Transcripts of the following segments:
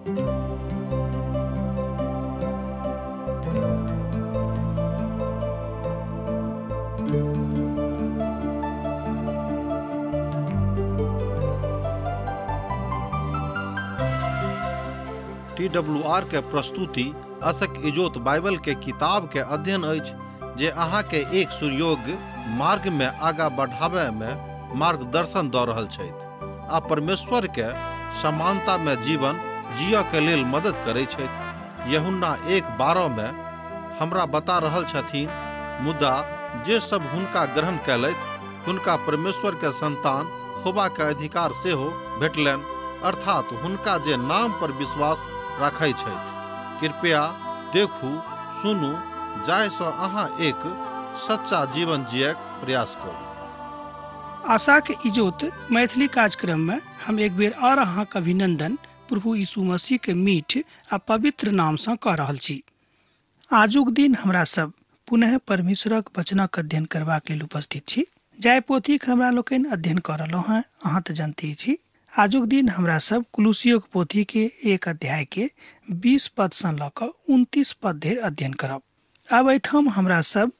TWR के प्रस्तुति असक इजोत बाइबल के किताब के अध्ययन अछि जे अहाँ के एक सुयोग्य मार्ग में आगा बढ़ावे में मार्गदर्शन दऽ रहल छथि आ परमेश्वर के समानता में जीवन जिय के लेल मदद करै छथि। यूहन्ना 1:12 में हमरा बता रहल छथिन, मुदा जे सब हुनका ग्रहण कयलथि हुनका परमेश्वर के संतान होबा के अधिकार सेहो भेटलनि, अर्थात हुनका जे नाम पर विश्वास राखै छथि। कृपया देखू, सुनू, जाहिसँ अहाँ एक सच्चा जीवन जियक प्रयास करू। आशा के इजोत मैथिली कार्यक्रम में हम एक बेर और अहाँ के अभिनंदन प्रभु यीशु मसीह के मीठ आ पवित्र नाम से कह रहल छी। आजुक दिन हमरा सब पुनः परमेश्वरक वचनक अध्ययन करबाक लेल उपस्थित छी। जाय पोथी के हमरा लोकनि अध्ययन कर रहलहुँ हैं, अहाँ तो जानते छी। आजुक दिन हमरा सब कुलुसियों के पोथी के 1 अध्याय के 20 पद से लऽ कऽ 29 पद धरि अध्ययन करब। अब एठाम हमरा सब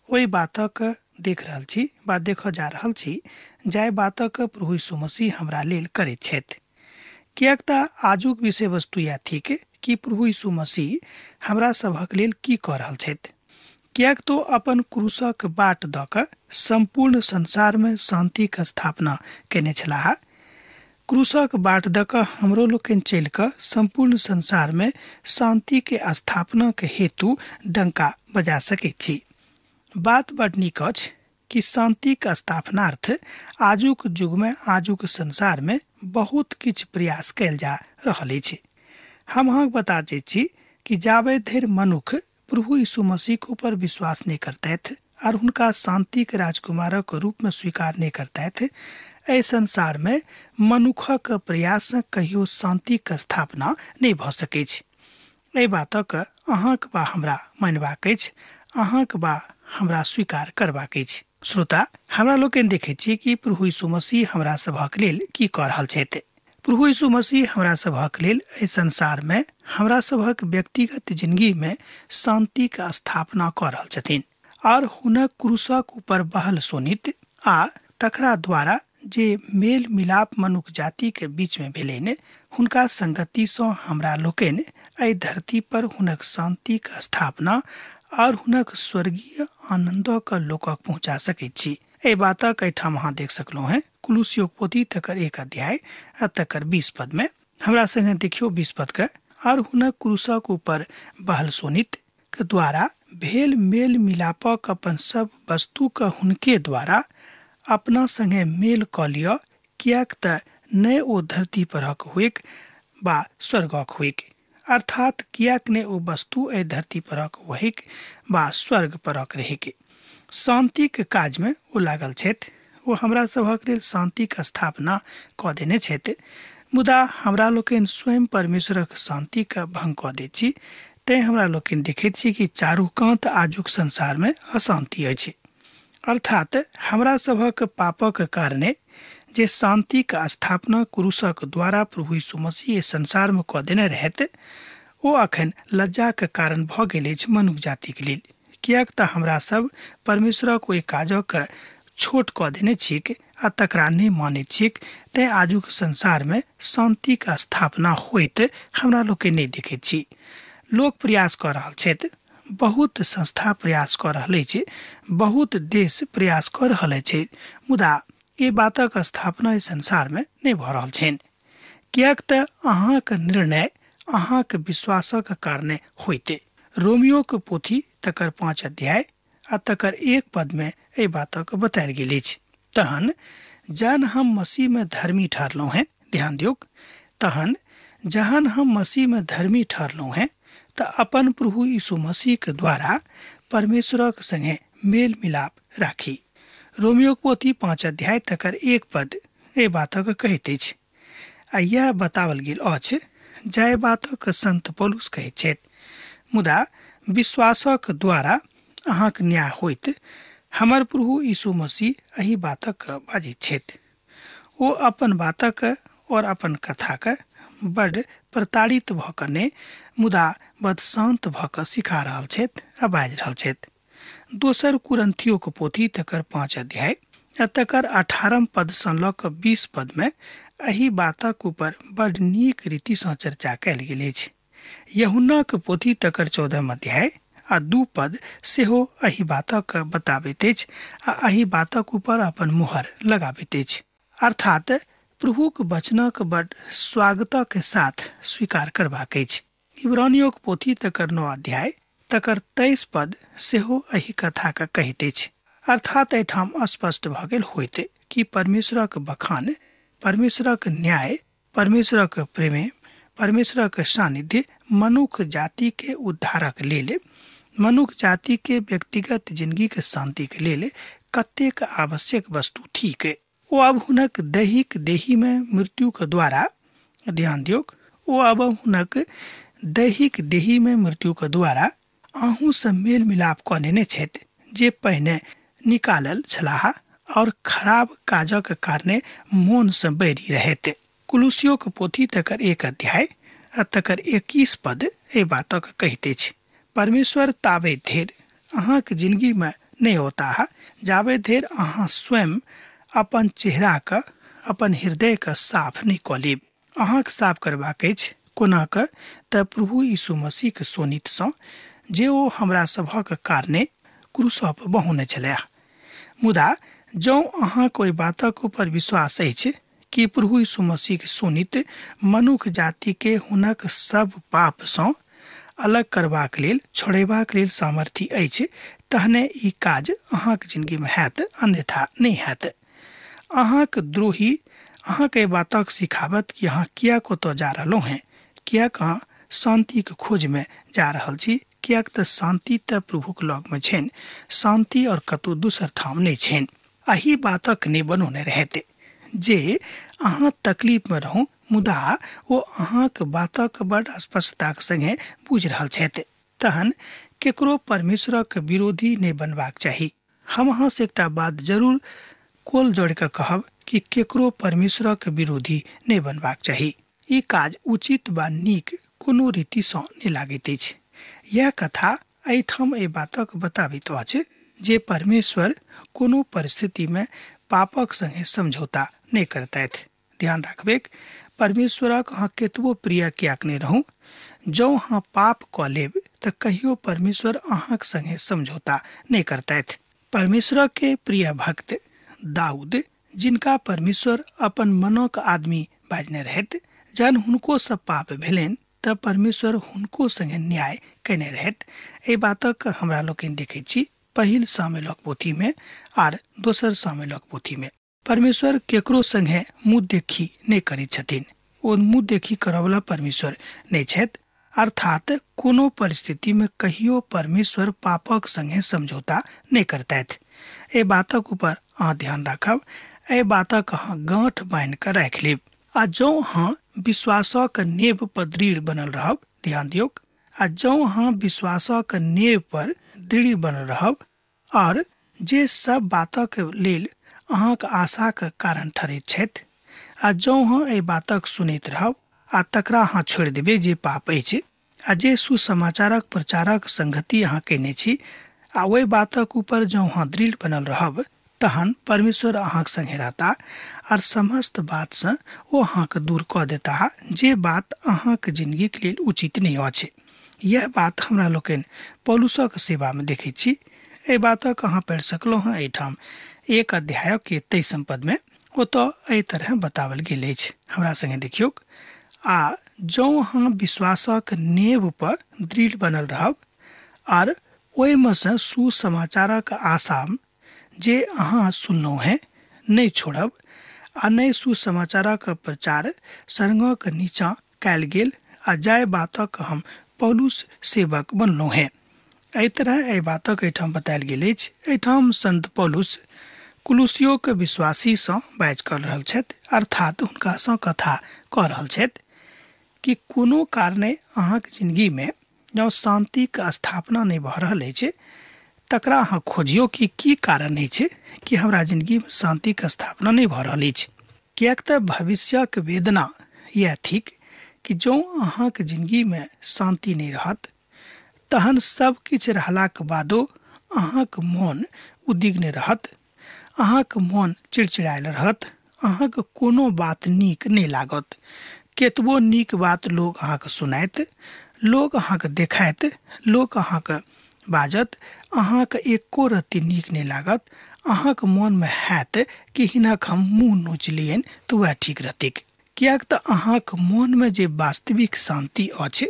ओहि बातक देख रहल छी, बात देख जा रहल छी जाय बातक प्रभु यीशु मसीह हमरा लेल करैत छथि। कियाक तऽ आजुक विषय वस्तु यह थिक कि प्रभु यीशु मसीह हमरा सभक लेल की कऽ रहल छथि। कियाक तो अपन क्रूसक बाट दऽ कऽ संपूर्ण संसार में शांति के स्थापना केने छलाह। क्रूसक बाट दऽ कऽ हमरो लोकनि चलि कऽ संपूर्ण संसार में शांति के स्थापना के हेतु डंका बजा सकैत छी। बात बड नीक अछि कि शांति के स्थापनार्थ आजुक युग में, आजुक संसार में बहुत किछु प्रयास कयल जा रहल अछि। हम अहाँके बता दै छी कि जाबे धरि मनुख प्रभु यीशु मसीह के ऊपर विश्वास नहीं करतैथ और हुनका शांति के राजकुमारक रूप में स्वीकार नहीं करतैथ, एहि संसार में मनुखक प्रयास से कहियो शांति के स्थापना नहीं भऽ सकै छै। एहि बातक अहाँक बा हमरा मानबाक अछि, अहाँक बा हमरा स्वीकार करबाक अछि। श्रोता, हमरा लोकनि देखै छी कि प्रभु यीशु मसीह हमरा सभक लेल की कऽ रहल छथि। प्रभु यीशु मसीह हमरा सभक लेल एहि संसार में, हमरा सभक व्यक्तिगत जिंदगी में शांति के स्थापना कऽ रहल छथिन और हुनक क्रूसक ऊपर बहल सोनित आ तकरा द्वारा जे मेल मिलाप मनुष्य जाति के बीच में भेलैन, हुनका संगति सँ हमरा लोकनि एहि धरती पर हुनक शांति के स्थापना और हुनक स्वर्गीय आनंद के लोकक पहुंचा सकैत छी। एहि बातक एहिठाम अहाँ देख सकलहुँ हैं कुलुसियों पोथी तकर 1 अध्याय आ तकर 20 पद में। हमरा संगे देखियो 20 पद के। और हुनक क्रूसक ऊपर बहल सोनित के द्वारा भेल मेल मिलापक अपन सब वस्तु के हुनके द्वारा अपना संगे मेल कऽ लिअ, कियाक तऽ नै ओ धरती परक हुइक बा स्वर्गक हुइक, अर्थात कियाक नै ओ वस्तु एहि धरती परक हुइक बा स्वर्ग परक रहैक। शांति के काज में ओ लागल छथि। ओ हमरा सभक लेल शांति के स्थापना कऽ देने छथि, मुदा हमरा लोकनि स्वयं परमेश्वरक शांति के भंग कऽ दै छी। तैं हमरा लोकनि देखैत छी कि चारू कात आजुक संसार में अशांति अछि। अर्थात हमरा सभक पापक कारणे जे शांति के स्थापना क्रूसक द्वारा प्रभु यीशु मसीह संसार में कऽ देने रहथि, ओ अखन लज्जा के कारण भऽ गेल अछि मनुष्य जाति के लेल। कियाक तऽ हमरा सब परमेश्वरक ओहि काजक छोट कऽ देने छिक आ तकरा नहि मानैत छिक। तैं आजुक संसार में शांति के स्थापना होइत हमरा लोकनि नहि देखैत छी। लोक प्रयास कऽ रहल छथि, बहुत संस्था प्रयास कऽ रहल अछि, बहुत देश प्रयास कऽ रहल अछि, मुदा ई बातक स्थापना इस संसार में नहीं भऽ रहल छनि। कियाक तऽ अहाँक निर्णय अहाँक विश्वासक कारणे होइते। रोमियो के पोथी तकर 5 अध्याय आ तकर 1 पद में एहि बातक बतायल गेल अछि। तहन जहन हम मसीह में धर्मी ठहरलहुँ हैं, ध्यान दियौ, तहन जहन हम मसीह में धर्मी ठहरलहुँ हैं तऽ अपन प्रभु यीशु मसीह के द्वारा परमेश्वरक संगे मेल मिलाप राखी। रोमियो के पोथी 5 अध्याय तकर 1 पद एहि बातक कहैत अछि। आ यह बतावल गेल अछि जाय बातक संत पौलुस कहैत छथि, मुदा विश्वासक द्वारा अहाँक न्याय होइत हमर प्रभु यीशु मसीह एहि बातक बाजैत छथि। ओ अपन बातक और अपन कथाक बड प्रताड़ित भऽ कऽ ने मुदा बड शांत भऽ कऽ सिखा रहल छथि आ बाजि रहल छथि। दोसर कुरिन्थियोक पोथी तकर 5 अध्याय आ तकर 18 पद सँ लऽ कऽ 20 पद में एही बातक ऊपर बड नीक रीति सँ चर्चा कयल गेल अछि। यूहन्नाक पोथी तकर 14 अध्याय आ 2 पद सेहो एही बातक बताबैत अछि आ एही बातक ऊपर अपन मुहर लगाबैत अछि, अर्थात प्रभुक वचनक बड स्वागतक साथ स्वीकार करबाक अछि। इब्रानियोक पोथी तकर 9 अध्याय तकर 23 पद सेहो एही कथाक कहैत अछि, अर्थात एहिठाम स्पष्ट भऽ गेल होइत कि परमेश्वरक बखान, परमेश्वरक न्याय, परमेश्वरक प्रेम, परमेश्वरक सानिध्य मनुष्य जाति के उद्धारक लेल, मनुष्य जाति के व्यक्तिगत जिंदगी के शांति के लेल कतेक आवश्यक वस्तु थिक। ओ अब हुनक दैहिक देही में मृत्यु के द्वारा, ध्यान दियौक, ओ अब हुनक दैहिक देही में मृत्यु के द्वारा अहूँ से मेल मिलाप कऽ लेने छथि जे पहिने निकालल छलाह और खराब काजक कारणे मोन से बैरी रहैत। कुलुसियों के पोथी तकर 1 अध्याय आ तकर 21 पद ए बातक कहते अछि, परमेश्वर ताबे धरि अहाँक जिंदगी में नहीं होता है जाबे धरि अहाँ स्वयं अपन चेहरा का, अपन हृदय का साफ नहीं कऽ लेब। अहाँक साफ करबाक अछि कोना कऽ तऽ प्रभु यीशु मसीह के सोनित सँ जे ओ हमरा सभक कारणे क्रूसा पर बहौने छलाह। मुदा जँ अहाँक ओहि बातक ऊपर विश्वास अछि कि प्रभु यीशु मसीह के सोनित मनुष्य जाति के हुनक सब पाप सँ अलग करबाक लेल, छोड़ेबाक लेल सामर्थ्य अछि, तहने ई काज अहाँक जिंदगी में हैत, अन्यथा नहीं हैत। अहाँक द्रोही अहाँक एहि बातक सिखावत कि अहाँ किया कतऽ जा रहलौ हैं, कियाक अहाँ शांति के खोज में जा रहल छी, कियाक तऽ शांति तऽ प्रभुक लग में छनि, शांति और कतौ दोसर ठाम नहीं छनि। एही बातक ने बनौने रहते जे अहाँ तकलीफ में रहू, मुदा ओ अहाँक बातक बड़ स्पष्टताक संगे बुझि रहल छथि। तहन केकरो परमेश्वरक विरोधी नहीं बनबाक चाही। हम अहाँ से एकटा बात जरूर कोल जोड़ के कहब कि केकरो परमेश्वरक विरोधी नहीं बनबाक चाही। ई काज उचित वा नीक कोनो रीति सँ नहीं लागैत अछि। यह कथा एहिठाम एहि बातक बताबैत अछि जे परमेश्वर कोनो परिस्थिति में पापक संगे समझौता नहीं करतैथ। ध्यान रखबेक, परमेश्वरक अहाँ केतबो प्रिय कियाक नहीं रहू, जँ अहाँ पाप कऽ लेब तऽ कहियो परमेश्वर अहाँक संगे समझौता नहीं करतैथ। परमेश्वर के प्रिय भक्त दाऊद, जिनका परमेश्वर अपन मनक आदमी बाजने रहथि, जहन हुनको सब पाप भेलनि तऽ परमेश्वर हुनको संगे न्याय केने रहथि। एहि बातक हमरा लोकनि देखैत छी पहिल सामुएलक पोथी में आर दोसर सामुएलक पोथी में। परमेश्वर केकरो संगे मुँह देखी नहीं करैत छथिन। ओ मुँह देखी करवला परमेश्वर नहीं छथि, अर्थात कोनो परिस्थिति में कहियो परमेश्वर पापक संगे समझौता नहीं करतैथ। ए बातक ऊपर अहाँ ध्यान राखब, ए बातक अहाँ गांठ बांधि कऽ राखि लेब आ जँ अहाँ विश्वासक नेव पर दृढ़ बनल रहब, ध्यान दियौक, आ जँ अहाँ विश्वासक नेव पर दृढ़ बनल रहब और जे सब बातक लेल अहाँक आशाक कारण ठहरैत छथि, आ जँ अहाँ एहि बातक सुनैत रहब आ तकरा अहाँ छोड़ि देबै जे पाप अछि, आ जे सुसमाचारक प्रचारक संगति अहाँ केने छी आ ओहि बातक ऊपर जँ अहाँ दृढ़ बनल रहब, तहन परमेश्वर अहाँक संगे रहता और समस्त बात से ओ अहाँके दूर कऽ देता जे बात अहाँके जिंदगी के लेल उचित नहीं अछि। यह बात हमरा लोकनि पौलुसक सेवा में देखैत छी। एहि बातक अहाँ पढ़ि सकलहुँ हैं एहिठाम 1 अध्याय के 23 पद में, ओतऽ एहि तरह बतावल गेल अछि। हमरा संगे देखियौ, आ जँ अहाँ विश्वासक नेव पर दृढ़ बनल रहब और ओहिमे से सुसमाचारक आशा जे अहाँ सुनलहुँ हैं नहीं छोड़ब आ नहीं सुसमाचारक प्रचार सरंगक नीचा कयल गेल आ जाय बातक हम पौलुस सेवक बनलहुँ हैं। एहि तरह एहि बातक एहिठाम बतायल गेल अछि। एहिठाम संत पौलुस कुलुसियों के विश्वासी सँ बात कर रहल छथि, अर्थात हुनका सँ कथा कह रहल छथि कि कोनो कारणे अहाँके जिंदगी में जँ शांति के स्थापना नहीं भऽ रहल अछि, तकरा अहाँ खोजियो कि की कारण अछि कि हमरा जिंदगी में शांति के स्थापना नहीं भऽ रहल अछि। कियाक तऽ भविष्यक वेदना यह थिक कि जो अहाँक जिंदगी में शांति नहीं रहत तहन सब किछ रहलाक बादो अहाँक मन उद्विग्न रहत, अहाँक मन चिड़चिड़ायल रहत, अहाँक कोनो बात नीक नहीं लागत। केतबो नीक बात लोग अहाँक सुनाइत, लोग अहाँक देखाइत, लोग अहाँक बाजत, अहाँक एको रत्ती नीक नहीं लागत। अहाँक मन में हैत कि हिनक हम मुँह नोच लियन तो वह ठीक रहतिक। कियाक तऽ अहाँक मन में जे वास्तविक शांति अछि,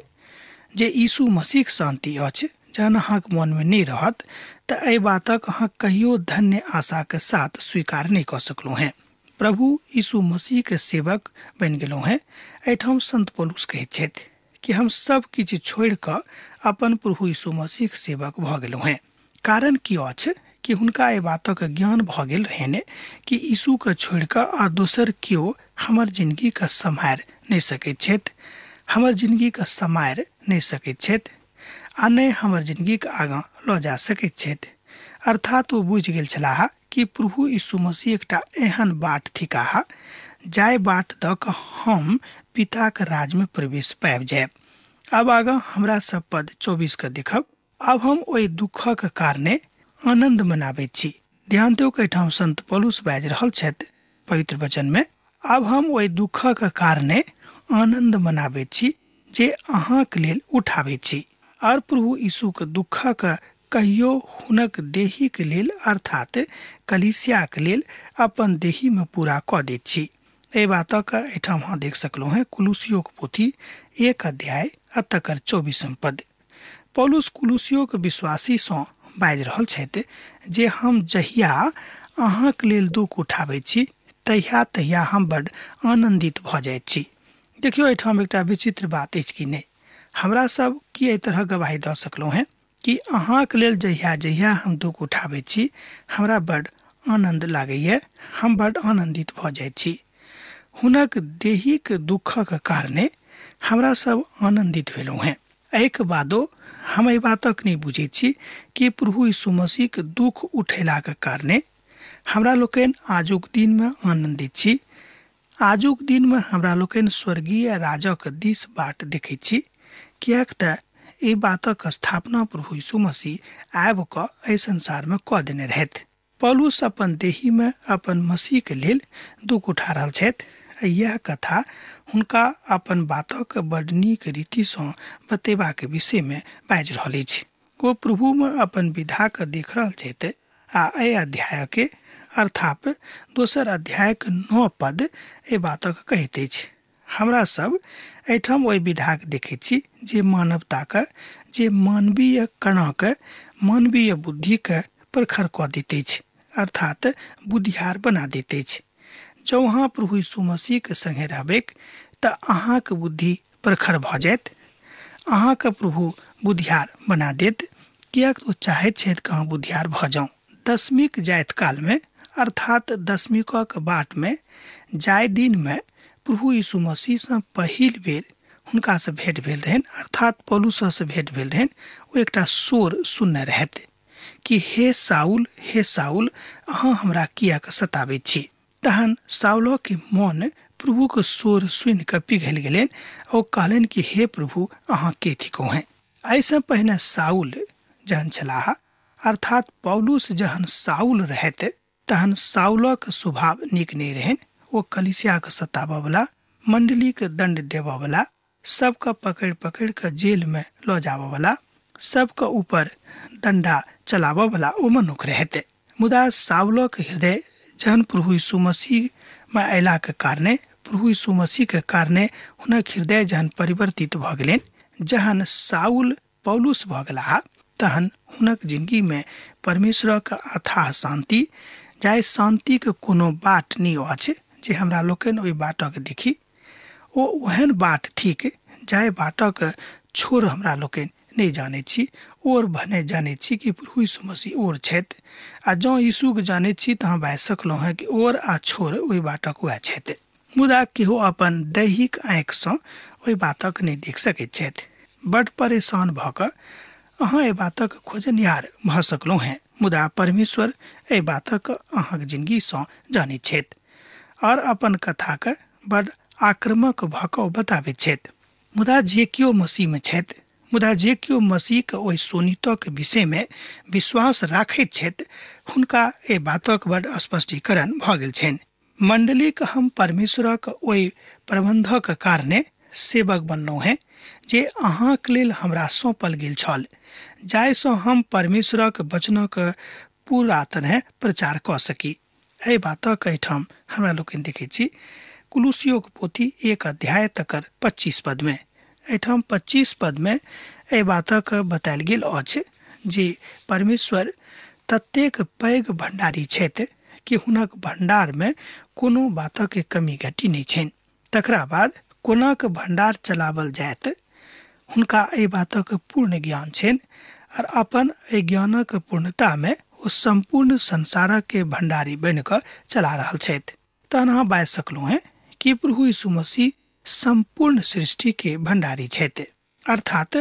जे यीशु मसीह शांति अछि, जहन अहाँक मन में नहीं रहत तऽ एहि बातक अहाँ कहियो धन्य आशा के साथ स्वीकार नहीं कर सकलहुँ हैं। प्रभु यीशु मसीह के सेवक बन गेलहुँ हैं। एहिठाम संत पौलुस कहैत छथि कि हम सब किछु छोड़ि कऽ अपन प्रभु यीशु मसीह के सेवक भऽ गेलहुँ हैं। कारण की अछि कि हुनका एहि बातक ज्ञान भऽ गेल रहनि कि यीशु के छोड़ि कऽ आ दोसर केओ हमर जिंदगी के सम्हारि नहीं सकैत छथि, हमर जिंदगी के सम्हारि नहीं सकैत छथि आ नहि हमर जिंदगी के आगाँ लऽ जा सकैत छथि। अर्थात ओ बुझि गेल छलाह कि प्रभु यीशु मसीह एकटा एहन बाट थिकाह जाय बाट दऽ कऽ हम पिता के राज में प्रवेश पाबि जायब। अब आगाँ हमरा सब पद 24 के देखब। अब हम ओहि दुखक कारणे आनंद मनाबैत छी। ध्यान दियौ कि एहिठाम संत पौलुस बाजि रहल छथि पवित्र वचन में, अब हम ओहि दुखक कारणे आनंद मनाबैत छी जे अहाँक लेल उठाबैत छी। और प्रभु यीशु के दुखक कहियो हुनक देही के लेल अर्थात कलीसिया के लेल अपन देही में पूरा कऽ दैत छी। एहि बातक एहिठाम अहाँ देख सकलहुँ हैं कुलुसियो के पोथी 1 अध्याय आ तकर 24 पद। पौलुस कुलुसियो के विश्वासी सँ बाजि रहल छथि जे हम जहिया अहाँक लेल दुख उठाबैत छी तहिया हम बड आनंदित भऽ जाइत छी। देखियौ एहिठाम एकटा विचित्र बात अछि कि नहि, हमरा सब की एहि तरह गवाही दऽ सकलहुँ हैं कि अहाँक लेल जहिया हम दुख उठाबैत छी हमरा बड आनंद लागैए, हम बड आनंदित भऽ जाइत छी। हुनक देहिक दुखक कारणे हमरा सब आनंदित भेलहुँ हैं। एहिके बादो हम एहि बातक नहीं बुझैत छी कि प्रभु यीशु मसीह के दुख उठेलाक कारणे हमरा लोकनि आजुक दिन में आनंदित छी। आजुक दिन में हमरा लोकनि स्वर्गीय राजक दिस बाट देखैत छी, कियाक तऽ एहि बातक स्थापना प्रभु यीशु मसीह आबि कऽ एहि संसार में कऽ देने रहथि। पौलुस अपन देही में अपन मसीह के लेल दुख उठा रहल छथि। यह कथा हुनका अपन बातक बड नीक रीति सँ बतेबा के विषय में बाजि रहल अछि। ओ प्रभु में अपन विधा के देख रहल छथि आ एहि अध्याय के अर्थात दोसर अध्याय के 9 पद एहि बातक कहैत अछि। हमरा सब एहिठाम ओहि विधा के देखैत छी जे मानवता के, जे मानवीय कणा के, मानवीय बुद्धि के प्रखर कऽ दैत अछि, अर्थात बुद्धियार बना दैत अछि। जँ अहाँ प्रभु यीशु मसीह के संगे रहबै तऽ अहाँक बुद्धि प्रखर भऽ जायत, अहाँके प्रभु बुद्धियार बना देत, कियाक ओ चाहैत छथि कि अहाँ बुद्धियार भऽ जाउ। दशमीक जाइत काल में अर्थात दशमीकक बाट में जाय दिन में प्रभु यीशु मसीह सँ पहिल बेर हुनका से भेंट भेल रहनि, अर्थात पौलुस से भेंट भेल रहनि। ओ एकटा स्वर सुनने रहथि कि हे साउल अहाँ हमरा कियाक सताबैत छी। तहन साउलो के मन प्रभु के स्वर सुनि कऽ पिघलि गेलनि। ओ कहलनि कि हे प्रभु अहाँ के थिकौ हैं। एहिसँ पहिने साउल जहन छलाह, अर्थात पौलुस जहन साउल रहथि तहन साउलक स्वभाव नीक नहीं रहनि। ओ कलीसिया के सताबऽ वाला, मंडली के दंड देबऽ वाला, सबके पकड़ि पकड़ि के जेल में लऽ जाबऽ वाला, सबके ऊपर दंडा चलाबऽ वाला ओ मनुख रहथि। मुदा साउलक हृदय जहन प्रभु यीशु मसीह में अयला के कारणे, प्रभु यीशु मसीह के कारणे हुनक हृदय जहन परिवर्तित भऽ गेलनि, जहन साउल पौलुस भऽ गेलाह तहन हुनक जिंदगी में परमेश्वरक अथाह शांति, जाहि शांति के कोनो बाट नहीं अछि जे हमरा लोकनि ओहि बाटक देखी। ओ ओहन बाट थिक जाहि बाटक छोर हमरा लोकनि नहीं जानै छी, और भने जानै छी कि प्रभु यीशु मसीह और छथि। आ जँ यीशु के जानै छी तऽ अहाँ बाजि सकलहुँ हैं कि और आ छोर ओहि बाटक वएह छथि। मुदा केओ अपन दैहिक आँखि सँ ओहि बातक नहीं देख सकैत छथि। बड परेशान भऽ कऽ अहाँ एहि बातक खोजनिहार भऽ सकलहुँ हैं, मुदा परमेश्वर एहि बातक अहाँक जिंदगी सँ जानैत छथि और अपन कथा के बड आक्रामक भऽ कऽ बताबैत छथि। मुदा जे केओ मसीह में छथि, मुदा जे केओ मसीह के ओहि सोनितो के विषय में विश्वास राखैत छथि, हुनका एहि बातक बड़ स्पष्टीकरण भ गेल छनि। मंडलीक हम परमेश्वरक ओहि प्रबंधक कारणे सेवक बनलहुँ हैं जे अहाँक लेल हमरा सौंपल गेल छल, जाहिसँ हम परमेश्वरक वचनक पूरा तरह प्रचार कऽ सकी। एहि बातक एहिठाम हमरा लोकनि देखै छी कुलुसियोक पोथी 1 अध्याय तकर 25 पद में। एहिठाम 25 पद में एहि बातक बतायल गेल अछि जे परमेश्वर ततेक पैघ भंडारी छथि कि हुनक भंडार में कोनो बातक कमी घटी नहीं छनि। तकरा बाद कोनाक भंडार चलावल जायत, हुनका एहि बातक पूर्ण ज्ञान छनि और अपन एहि ज्ञानक पूर्णता में ओ संपूर्ण संसारक के भंडारी बन कऽ चला रहल छथि। तहन अहाँ बाजि सकलहुँ हैं कि प्रभु यीशु मसीह संपूर्ण सृष्टि के भंडारी छथि, अर्थात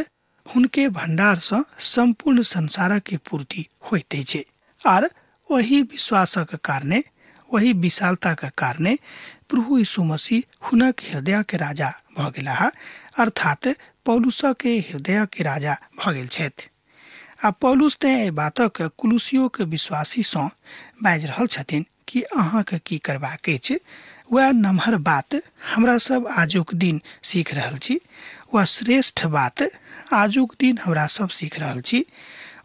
हुनके भंडार से संपूर्ण संसारक के पूर्ति होइते छै। और वही विश्वासक कारणे, वही विशालता के कारणे प्रभु यीशु मसीह हुनक हृदय के राजा भ गेलाह, अर्थात पौलुस के हृदय के राजा भ गेल छथि। आ पौलुस ते एहि बातक कुलुसियो के विश्वासी सँ बाजि रहल छथिन कि अहाँके की करबाक अछि। वह नमहर बात हमरा सब आजुक दिन सीख रहल छी, वह श्रेष्ठ बात आजुक दिन हमरा सब सीख रहल छी,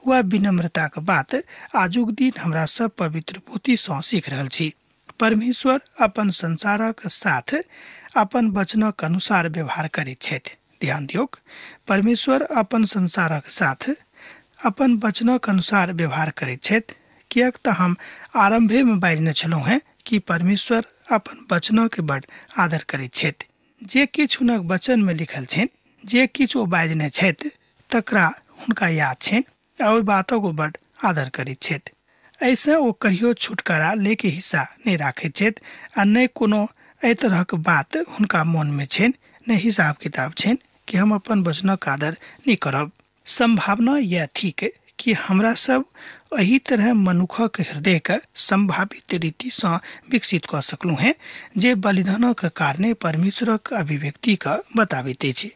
वह विनम्रता के बात आजुक दिन हमरा सब पवित्र पोथी सँ सीख रहल छी। परमेश्वर अपन संसारक साथ अपन वचनक अनुसार व्यवहार करैत छथि। ध्यान दियौक, परमेश्वर अपन संसारक साथ अपन वचनक अनुसार व्यवहार करैत छथि। किएक तऽ हम आरंभे में बाजने छलहुँ हैं कि परमेश्वर अपन वचनक बड़ आदर करैत छथि। जे किछु हुनक वचन में लिखल छनि, जे किछु ओ बाजने छथि, तकरा हुनका याद छनि आ ओहि बातक ओ बड़ आदर करैत छथि। ऐसे ओ कहियो छुटकारा लेके हिस्सा नहीं राखैत छथि आ नहीं कोनो एहि तरहक बात हुनका मन में छनि, नहीं हिसाब किताब छनि कि हम अपन वचनक आदर नहीं करब। संभावना यह थिक कि हमरा सब एही तरह मनुखक हृदय के संभावित रीति से विकसित कऽ सकलहुँ हैं जे बलिदानक कारणे परमेश्वरक अभिव्यक्ति के बताबैत अछि।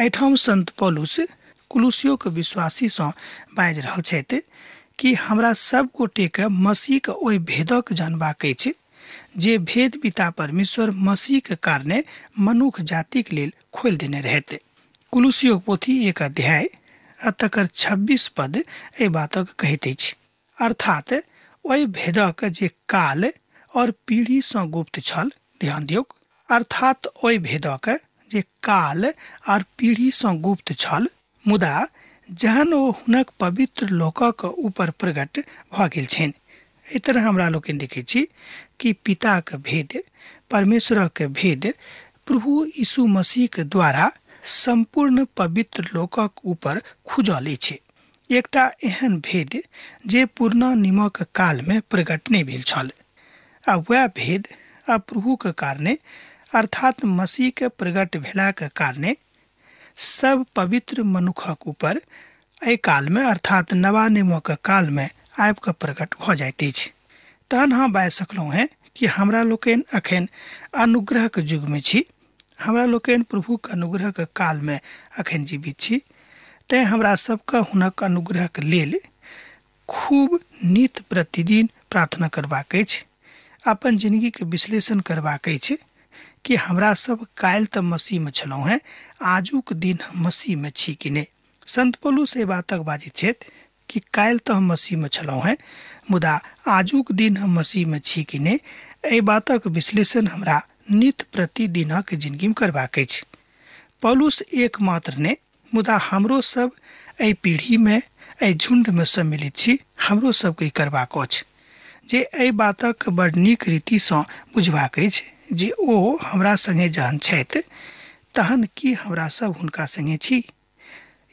एहिठाम संत पौलुस कुलुसियो के विश्वासी सँ बाजि रहल छथि कि हमरा सब गोटे के मसीह के ओहि भेदक जानबाक अछि जे भेद पिता परमेश्वर मसीह के कारणे मनुख जाति के लेल खोलि देने रहथि। कुलुसियो पोथी 1 अध्याय तकर 26 पद एहि बातक कहैत अछि, अर्थात ओहि भेदक जे काल और पीढ़ी सँ गुप्त छल। ध्यान दियौक, अर्थात ओहि भेदक जे काल और पीढ़ी सँ गुप्त छल, मुदा जहन ओ हुनक पवित्र लोकक ऊपर प्रकट भ गेल छनि। एहि तरह हमरा लोकनि देखै छी कि पिताक भेद, परमेश्वरक भेद प्रभु यीशु मसीह के द्वारा संपूर्ण पवित्र लोकक ऊपर खुजल अछि। एकटा एहन भेद जे पुरना नियमक काल में प्रकट नहीं भेल छल, आ वह भेद अब प्रभु के कारणे, अर्थात मसीह के प्रकट भेला के कारणे सब पवित्र मनुखक ऊपर एहि काल में, अर्थात नवा नियमक काल में आबि कऽ प्रकट भ जाइत अछि। तहन हम बाजि सकलहुँ हैं कि हमरा लोकनि अखन अनुग्रहक युग में छी, हमरा लोकनि प्रभुक अनुग्रहक काल में अखन जीवित छी। तैं हमरा सबके हुनक अनुग्रहक लेल खूब नित प्रतिदिन प्रार्थना करबाक अछि, अपन जिंदगी के विश्लेषण करबाक अछि कि हमरा सब काल्हि तऽ मसीह में छलहुँ हैं, आजुक दिन हम मसीह में छी कि नहीं। संत पौलुस एहि बातक बाजैत छथि कि काल्हि तऽ हम मसीह में छलहुँ हैं, मुदा आजुक दिन हम मसीह में छी कि नहीं। एहि बातक विश्लेषण हमरा नित प्रतिदिनक जिंदगी में करबाक अछि। पौलुस एकमात्र ने, मुदा हमरो सब एहि पीढ़ी में, एहि झुंड में सम्मिलित छी, हमरो सबके ई करबाक अछि जे एहि बातक बड़ नीक रीति सँ बुझबाक अछि जे ओ हमरा संगे जहन छथि तहन कि हमरा सब हुनका संगे छी।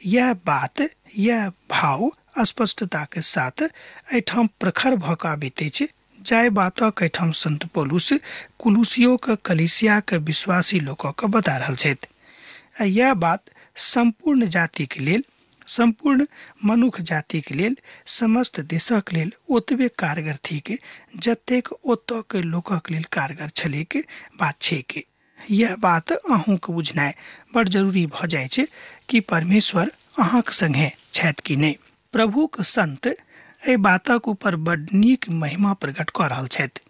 यह बात, यह भाव स्पष्टता के साथ एहिठाम प्रखर भऽ कऽ आबैत अछि, जाहि बातक एहिठाम संत पौलुस कुलुसियो के कलीसिया के विश्वासी लोकक बता रहल छथि। यह बात संपूर्ण जाति के लेल, संपूर्ण मनुख जाति के लेल, समस्त देशक लेल ओतबे कारगर थिक जतेक ओतऽ के लोकक लेल कारगर छलैक बात छैक। यह बात अहूँ के बुझनाइ बड़ जरूरी भ जाइ छै कि परमेश्वर अहाँक संगे छथि कि नहि। प्रभुक संत एहि बातक ऊपर बड़ नीक महिमा प्रकट कऽ रहल छथि।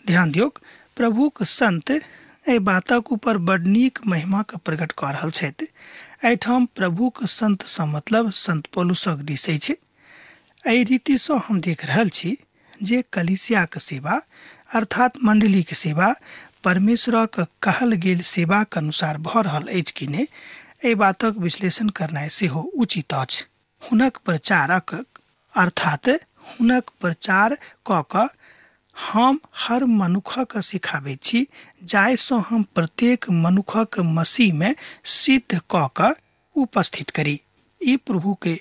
ध्यान दियौक, प्रभुक संत एहि बातक ऊपर बड़ नीक महिमा के प्रकट कऽ रहल छथि। एहिठाम प्रभुक संत सँ मतलब संत पौलुसक दिस अछि। एहि रीतिसँ हम देख रहल छी जे कलीसियाक सेवा अर्थात मंडलीक सेवा परमेश्वरक कहल गेल सेवाक अनुसार भऽ रहल अछि कि नहि, एहि बातक विश्लेषण करनाइ सेहो उचित अछि। हुनक प्रचारक अर्थात हुनक प्रचार कऽ कऽ हम हर मनुखक सिखाबैत छी जाहिसँ हम प्रत्येक मनुखक मसीह में सिद्ध कऽ कऽ उपस्थित करी। ई प्रभु के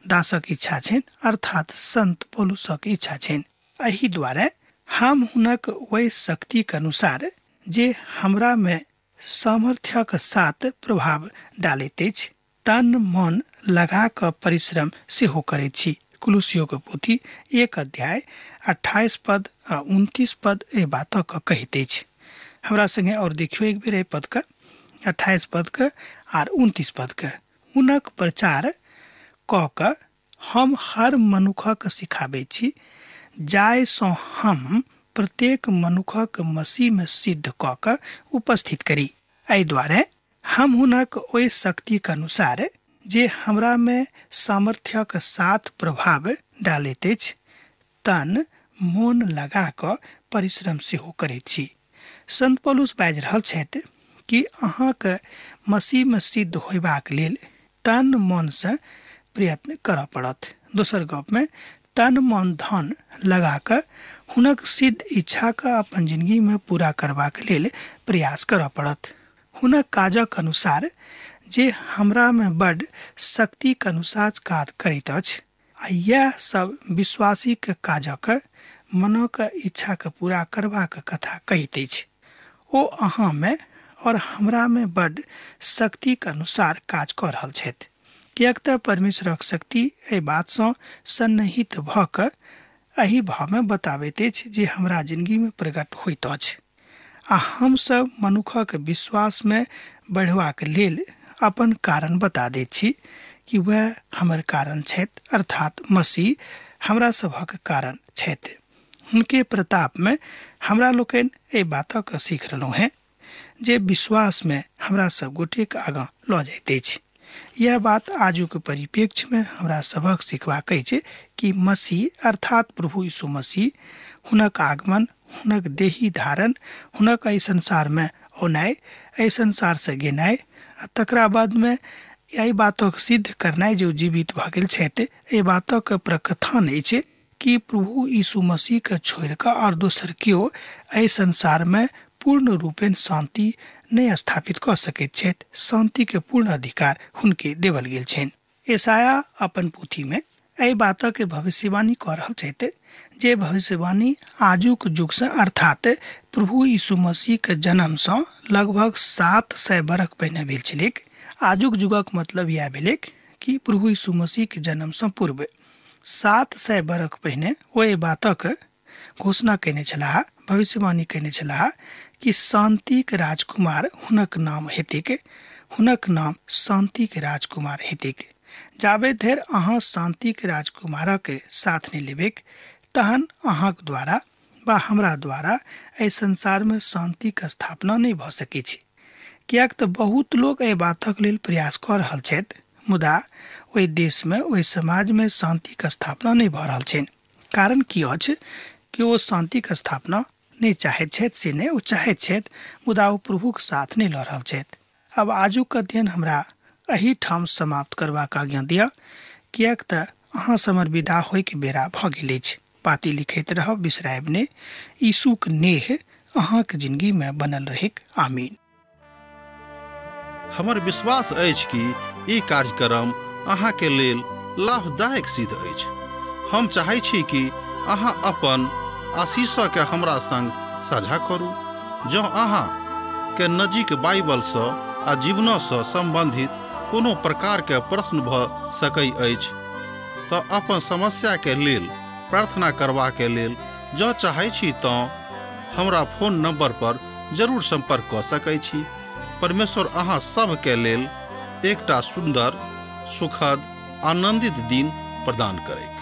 दासक इच्छा छनि अर्थात संत पौलुसक इच्छा छनि। एहि दुआरे हम हुनक ओहि शक्तिक अनुसार जे हमरा में सामर्थ्यक साथ प्रभाव डालैत अछि तन मन लगा कऽ परिश्रम सेहो करैत छी। कुलुसियों के पोथी 1 अध्याय 28 पद आ 29 पद एहि बातक कहैत अछि। हमरा संगे और देखियो एक बेर एहि पद के 28 पद के आर 29 पद के। हुनक प्रचार कऽ कऽ हम हर मनुखक सिखाबैत छी जाहिसँ हम प्रत्येक मनुखक मसीह में सिद्ध कऽ कऽ उपस्थित करी। एहि दुआरे हम हुनक ओहि शक्तिक अनुसार जे हमरा में सामर्थ्यक साथ प्रभाव डालैत अछि तन मोन लगा कऽ परिश्रम सेहो करैत छी। संत पौलुस बाजि रहल छथि कि अहाँके मसीह में सिद्ध होयबाक लेल तन मन से प्रयत्न करऽ पड़त। दोसर गप में तन मन धन लगा कऽ हुनक सिद्ध इच्छा के अपन जिंदगी में पूरा करबाक लेल प्रयास करऽ पड़त। हुनक काजक अनुसार जे हमरा में बड़ शक्तिक अनुसार काज करैत अछि आ यह सब विश्वासी के काजक मनक इच्छा के पूरा करबाक कथा कहैत अछि। ओ अहाँ में और हमरा में बड़ शक्तिक अनुसार काज कऽ रहल छथि, किएक तऽ परमेश्वरक शक्ति एहि बात सँ सन्निहित भऽ कऽ एहि भाव में बताबैत अछि जे हमरा जिंदगी में प्रकट होइत अछि आ हम सब मनुखक विश्वास में बढ़बाक लेल अपन कारण बता दैत छी कि वह हमर कारण छथि अर्थात मसीह हमरा सभक कारण छथि। हुनके प्रताप में हमरा लोकनि एहि बातक सीख रहलहुँ हैं जे विश्वास में हमरा सब गोटेक आगाँ लऽ जाइत अछि। यह बात आजुक परिप्रेक्ष्य में हमरा सभक सिखबाक अछि कि मसीह अर्थात प्रभु यीशु मसीह, हुनक आगमन, हुनक देही धारण, हुनक एहि संसार में औनाइ, एहि संसार से गेनाइ आ तकरा बाद में एहि बातक सिद्ध करनाइ जे जीवित भऽ गेल छथि, एहि बातक प्रकथन अछि कि प्रभु यीशु मसीह के छोड़ि कऽ और दोसर केओ एहि संसार में पूर्ण रूपेण शांति नहीं स्थापित कऽ सकैत छथि। शांति के पूर्ण अधिकार हुनके देवल गेल छनि। यशाया अपन पोथी में एहि बातक भविष्यवाणी कऽ रहल छथि जे भविष्यवाणी आजुक युग से अर्थात प्रभु यीशु मसीह के जन्म से लगभग 700 बरख पहिने भेल छलैक। आजुक युगक मतलब यह भेलैक कि प्रभु यीशु मसीह के जन्म से पूर्व 700 बरख पहिने ओ एहि बातक घोषणा कयने छलाह, भविष्यवाणी कयने छलाह कि शांतिक राजकुमार हुनक नाम हेतैक, हुनक नाम शांतिक राजकुमार हेतैक। जाबे धरि अहाँ शांतिक राजकुमारक साथ नहीं लेबेक तहन अहाँक द्वारा वा हमरा द्वारा एहि संसार में शांति के स्थापना नहीं भऽ सकै छै। किएक तऽ बहुत लोग एहि बातक लेल प्रयास कऽ रहल छथि मुदा ओहि देश में ओहि समाज में शांति के स्थापना नहीं भऽ रहल छनि। कारण की अछि कि ओ शांति के स्थापना नहीं चाहैत छथि, से नहीं ओ चाहैत छथि मुदा ओ प्रभुक साथ नहीं लऽ रहल छथि। अब आजुक अध्ययन हमरा एही ठाम समाप्त करबाक आज्ञा दिअ, किएक तऽ अहाँ समर विदा होय के बेरा भऽ गेल अछि। पाती लिखैत रहब बिसरायब नहि। यीशुक नेह अहाँक जिंदगी में बनल रहेक। आमीन। हमर विश्वास अछि कि ई कार्यक्रम अहाँ के लेल लाभदायक सिद्ध अछि। हम चाहै छी कि अहाँ अपन आशीषक के हमरा संग साझा करू। जँ अहाँ के नजीक बाइबल सँ आ जीवन सँ संबंधित कोनो प्रकार के प्रश्न भऽ सकै अछि तऽ अपन समस्या के लेल प्रार्थना करबा के लेल जँ चाहै छी तऽ हमरा फोन नंबर पर जरूर संपर्क कऽ सकैत छी। परमेश्वर अहाँ सबके लेल एकटा सुंदर, सुखद, आनंदित दिन प्रदान करैक।